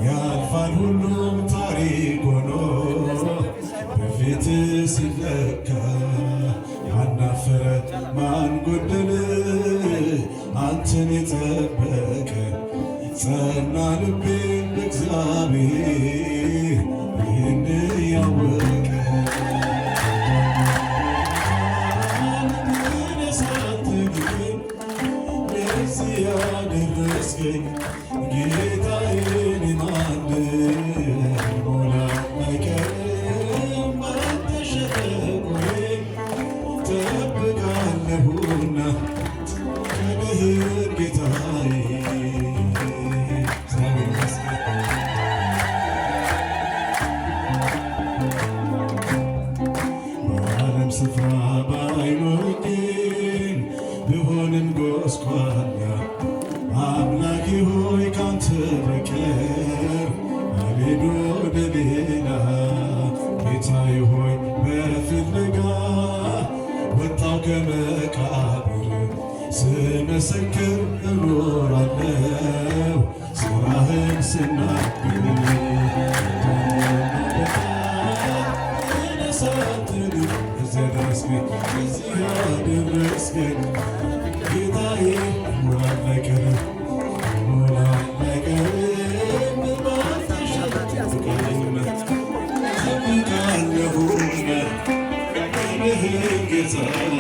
ያልፋል ሁሉም ታሪክ ሆኖ በፊት ሲለካ ያናፈረ ማን ጎደለ አንተን የጠበቀ ጸና ልቤ በእግዚአብሔር ይህን ያወቀ ለዚህ ያደረስከኝ ጌታዬን ማንም ሞላ አይቀርም ባንተ ሸለቆዬ ጠብቃለሁና ቀንህን ጌታዬ በዓለም ስፍራ ባይኖርኝ ብሆንም ጎስቋላ አምላኬ ሆይ ካንተ በቀር አልሄድ ወደ ሌላ ጌታዬ ሆይ በፍለጋ ወጣው ከመቃብር ስመሰክር እኖራለሁ ስራህን ስናገር ነሳትን እዚያ ደረስከኝ እዚህ ያደረስከኝ ጌታዬ ሞላል አይቀርም ሞላል አይቀርም ባንተ ሸለቆዬ ጠብቃለሁና ቀንህን ጌታዬ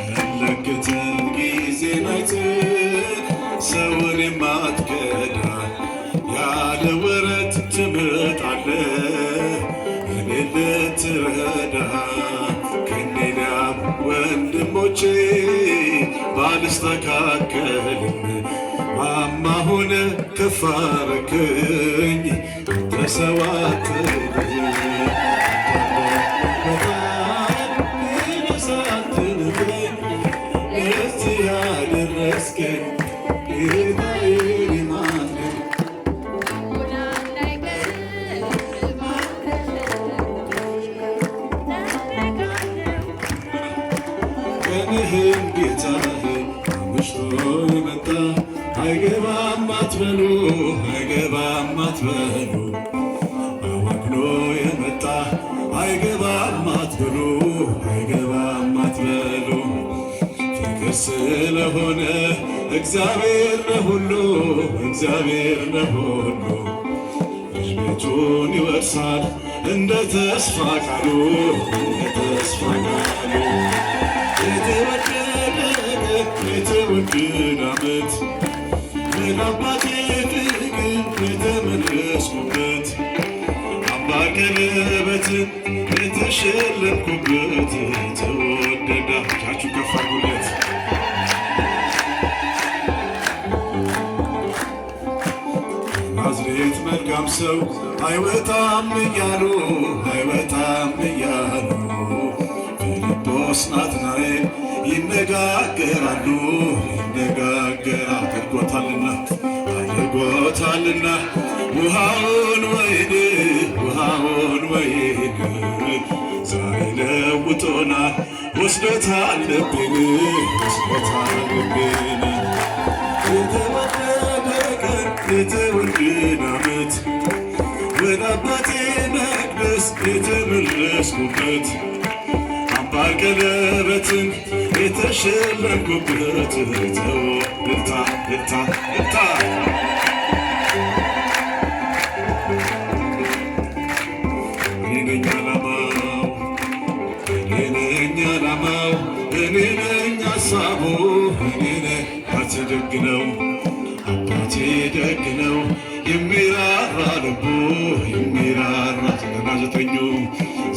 ቀለገተን ጊዜን አይተህ ሰውን የማትከዳ ያለ ወረት ትመጣለህ እኔን ልትረዳ ከኔና ወንድሞቼ ባልስተካከልም ማማ ሆነ ከፍ አረከኝ ተሰዋክልኝ እዚህ ያደረስከኝ ጌታዬን ማንም ቀንህን ጌታዬ አምሽቶ የመጣ አይገባም አትበሉ አይገባም አትበሉ አዋክኖ የመጣ አይገባም አትበሉ አይገባም አትበሉ ፍቅር ስለሆነ እግዚአብሔር ለሁሉ እግዚአብሔር ለሁሉ ቤቱን ይወርሳል እንደ ተስፋ ቃሉ እንደ ተስፋ ቃሉ የተወደደ ዓመት ለአባቴ ፍቅር የተመለስኩበት አምባር ቀለበትን የተሸለምኩበት የተወደደ እጃችሁ ከፍ አድርጉለት። ናዝሬት መልካም ሰው አይወጣም እያሉ አይወጣም እያሉ ፊልጶስ ናትናኤል ይነጋገራሉ አድርጎታልና ውሃውን ወይን ዛሬ ለውጦናል ወስዶታል ልቤን የተወደደ ቀን የተወደደ ዓመት ወደ አባቴ መቅደስ የተመለስኩበት አምባር ቀለበትን የተሸለምኩበት ልታ እኔ ነኝ ዓላማው እኔ ነኝ ሐሳቡ እኔ ነኝ አባቴ ደግ ነው የሚራራ ልቡ የሚራራ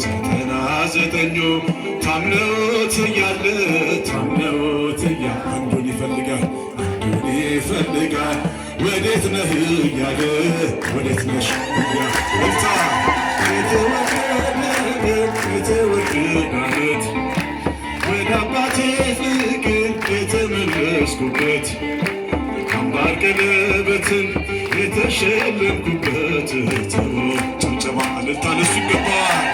ዘጠና ዘጠኙ ታምነውት እያለ አንዱን ይፈልጋል ወዴት ነህ እያለ ወዴት ነሽ የተወደደ ዓመት ወደ አባቴ ፍቅር የተመለስኩበት አምባር ቀለበትን የተሸለምኩበት ጭብጨባ እልልታ ለሱ ይገባል።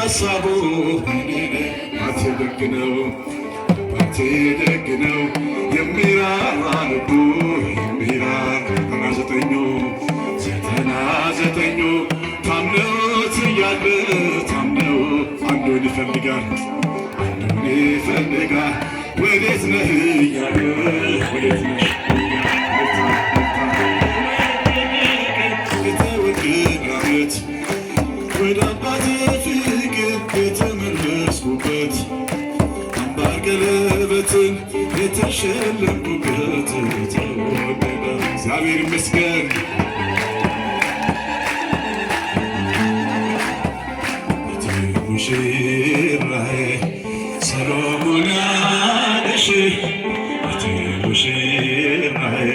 ሀሳቡ አባቴ ደግ ነው አባቴ ደግ ነው የሚራራ ልቡ የሚራራ ዘጠና ዘጠኙ ታምነውት እያለ ታምነው አንዱን ይፈልጋል ወዴት ነህ እያለ ወዴት ነህ የተወደዳት ወደ አባቴ ፍቅር የተመለስኩበት አምባር ቀለበትን የተሸለምኩበት ተወደደ እግዚአብሔር ይመስገን። ሙሽራዬ ሰሎሞን ያለሽ ሙሽራዬ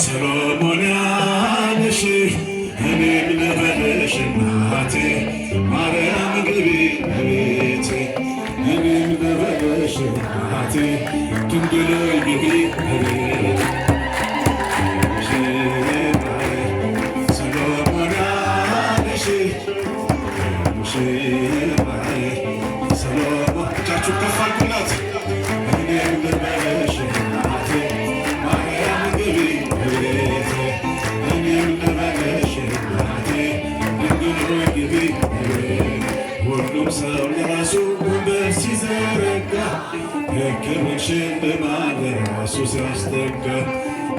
ሰሎሞን ያለሽ እኔም ልበልሽ እናቴ ማርያም ግቢ እቤቴ እኔም ልበልሽ እናቴ ድንግል ግቢ እቤቴ ሰሎሞን ያለሽ ሙሽራዬ ሰሎሞን እጃችሁ ከፍ አድርጉላት እኔም ልበልሽ እናቴ ማርያም ግቢ እቤቴ እኔም ልበልሽ እናቴ ድንግል ግቢ ሁሉም ሰው ለራሱ ወንበር ሲዘረጋ ሕግህን ሽልማት ለራሱ ሲያስጠጋ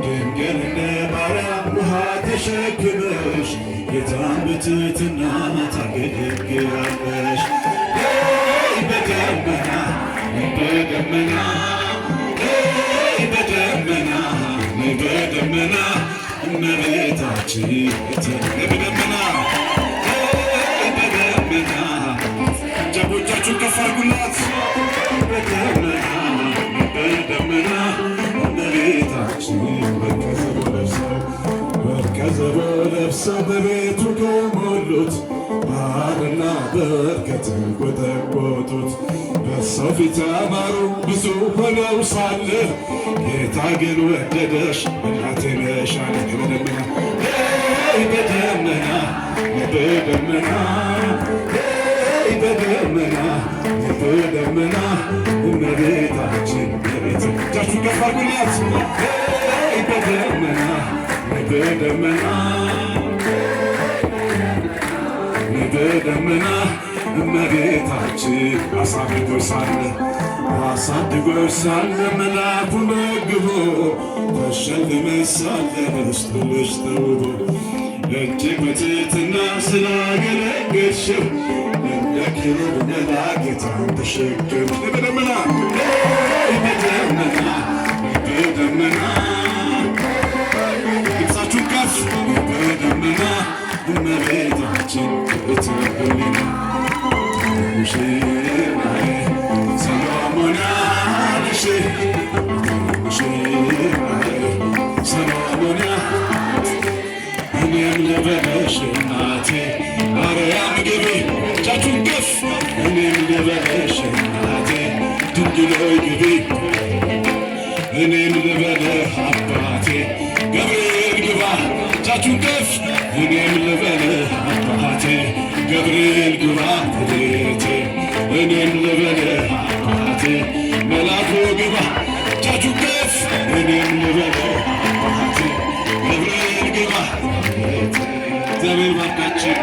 ድንግል እንደ ማርያም ውሃ ተሸክመሽ ጌታን በትሕትና ታገለግያለሽ። በደመና በደመና በደመና በደመና እመቤታችን በደመና በደመና እጆቻችሁን ከፍ አድርጉላት በደመና በደመና እመቤታችን ወርቀ ዘቦ ለብሰው በቤቱ ከሞሉት ባህርና በወርቅ ከተንቆጠቆጡት በሰው ፊት ያማሩ ብዙ ሆነው ሳለ ጌታ ግን ወደደሽ እናቴ ነሽ አለ። በደመና በደመና በደመና በደመና እመቤታችን በቤት እጃችሁ ከፍ አድርጉላት በደመና በደመና በደመና እመቤታችን አሳድጎሽ ሳለ መልአኩ መግቦ ተሸልመሽ ሳለ በውስጥሽ ተውቦ እጅግ በትሕትና ስላገለገልሽው እንደ ኪሩብ መልአክ ጌታን ተሸከምሽ በደመና በደመና በደመና ድምፃችሁን ከፍ በደመና እመቤታችን እትብልና ሙሽራዬ ሰሎሞን ያለሽ ሙሽራዬ ሰሎሞን እኔም ልበልሽ እናቴ ማርያም ግቢ እጃችሁን ከፍ እኔም ልበልሽ እናቴ ድንግል ሆይ ግቢ እኔም ልበልህ አባቴ ገብርኤል ግባ እጃችሁን ከፍ እኔም ልበልህ አባቴ ገብርኤል ግባ ቤቴ እኔም ልበልህ አባቴ መልአኩ ግባ እጃችሁን ከፍ እኔም ልበልህ አባቴ ገብርኤል ግባ ቤቴ እግዚአብሔር ባርካችሁ።